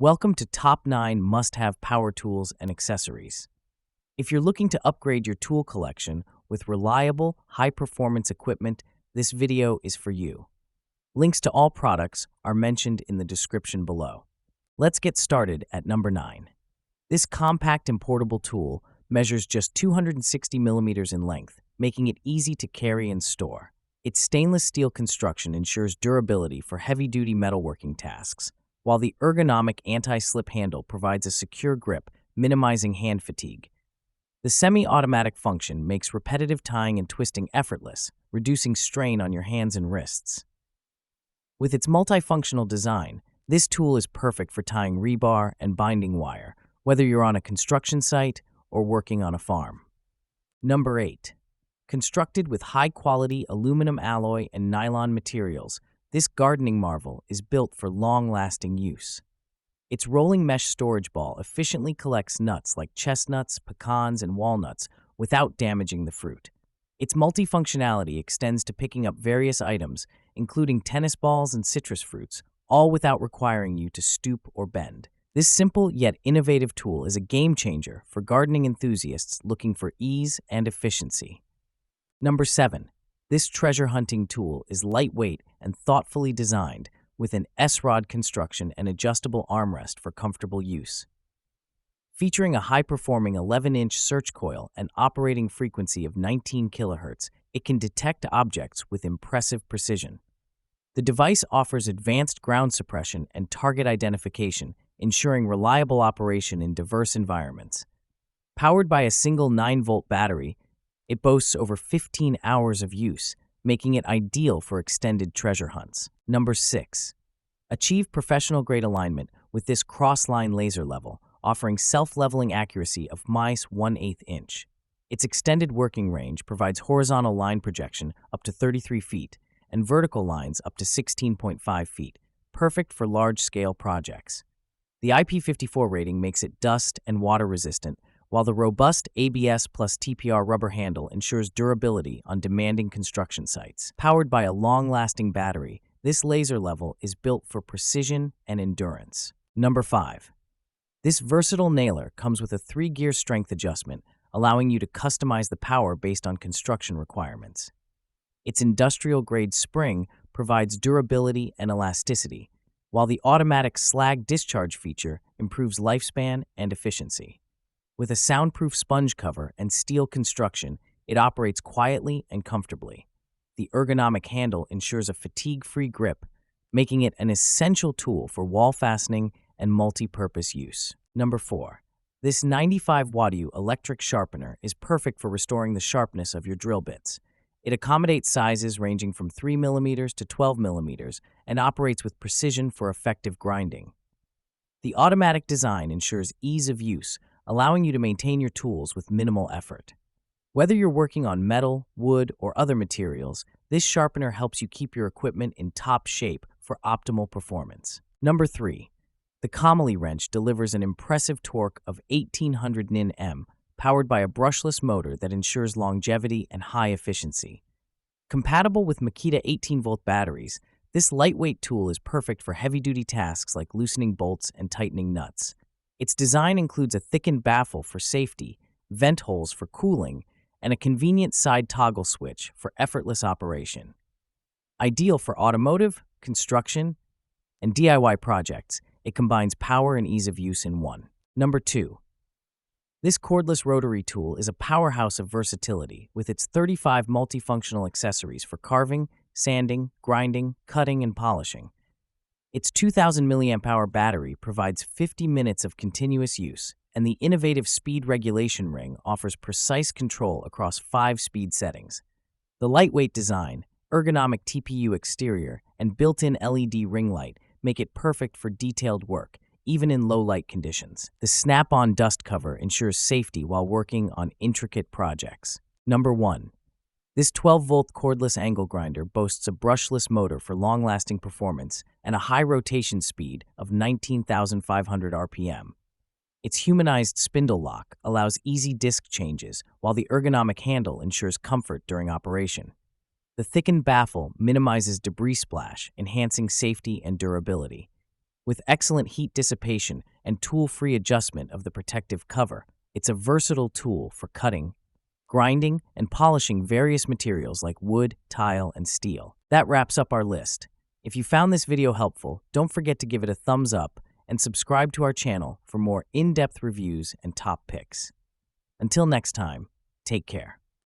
Welcome to Top 9 Must-Have Power Tools and Accessories. If you're looking to upgrade your tool collection with reliable, high-performance equipment, this video is for you. Links to all products are mentioned in the description below. Let's get started at number 9. This compact and portable tool measures just 260 millimeters in length, making it easy to carry and store. Its stainless steel construction ensures durability for heavy-duty metalworking tasks, while the ergonomic anti-slip handle provides a secure grip, minimizing hand fatigue. The semi-automatic function makes repetitive tying and twisting effortless, reducing strain on your hands and wrists. With its multifunctional design, this tool is perfect for tying rebar and binding wire, whether you're on a construction site or working on a farm. Number 8. Constructed with high-quality aluminum alloy and nylon materials, this gardening marvel is built for long-lasting use. Its rolling mesh storage ball efficiently collects nuts like chestnuts, pecans, and walnuts without damaging the fruit. Its multifunctionality extends to picking up various items, including tennis balls and citrus fruits, all without requiring you to stoop or bend. This simple yet innovative tool is a game-changer for gardening enthusiasts looking for ease and efficiency. Number 7. This treasure hunting tool is lightweight and thoughtfully designed with an S-rod construction and adjustable armrest for comfortable use. Featuring a high-performing 11-inch search coil and operating frequency of 19 kHz, it can detect objects with impressive precision. The device offers advanced ground suppression and target identification, ensuring reliable operation in diverse environments. Powered by a single 9-volt battery, it boasts over 15 hours of use, making it ideal for extended treasure hunts. Number 6. Achieve professional-grade alignment with this cross-line laser level, offering self-leveling accuracy of -1/8 inch. Its extended working range provides horizontal line projection up to 33 feet and vertical lines up to 16.5 feet, perfect for large-scale projects. The IP54 rating makes it dust and water-resistant, while the robust ABS plus TPR rubber handle ensures durability on demanding construction sites. Powered by a long-lasting battery, this laser level is built for precision and endurance. Number 5. This versatile nailer comes with a 3-gear strength adjustment, allowing you to customize the power based on construction requirements. Its industrial-grade spring provides durability and elasticity, while the automatic slag discharge feature improves lifespan and efficiency. With a soundproof sponge cover and steel construction, it operates quietly and comfortably. The ergonomic handle ensures a fatigue-free grip, making it an essential tool for wall fastening and multi-purpose use. Number 4. This 95-watt electric sharpener is perfect for restoring the sharpness of your drill bits. It accommodates sizes ranging from 3 mm to 12 mm and operates with precision for effective grinding. The automatic design ensures ease of use, allowing you to maintain your tools with minimal effort. Whether you're working on metal, wood, or other materials, this sharpener helps you keep your equipment in top shape for optimal performance. Number 3. The Comely wrench delivers an impressive torque of 1800 Nm, powered by a brushless motor that ensures longevity and high efficiency. Compatible with Makita 18-volt batteries, this lightweight tool is perfect for heavy-duty tasks like loosening bolts and tightening nuts. Its design includes a thickened baffle for safety, vent holes for cooling, and a convenient side toggle switch for effortless operation. Ideal for automotive, construction, and DIY projects, it combines power and ease of use in one. Number 2. This cordless rotary tool is a powerhouse of versatility with its 35 multifunctional accessories for carving, sanding, grinding, cutting, and polishing. Its 2,000 mAh battery provides 50 minutes of continuous use, and the innovative speed regulation ring offers precise control across 5 speed settings. The lightweight design, ergonomic TPU exterior, and built-in LED ring light make it perfect for detailed work, even in low-light conditions. The snap-on dust cover ensures safety while working on intricate projects. Number 1. This 12-volt cordless angle grinder boasts a brushless motor for long-lasting performance and a high rotation speed of 19,500 RPM. Its humanized spindle lock allows easy disc changes, while the ergonomic handle ensures comfort during operation. The thickened baffle minimizes debris splash, enhancing safety and durability. With excellent heat dissipation and tool-free adjustment of the protective cover, it's a versatile tool for cutting, grinding, and polishing various materials like wood, tile, and steel. That wraps up our list. If you found this video helpful, don't forget to give it a thumbs up and subscribe to our channel for more in-depth reviews and top picks. Until next time, take care.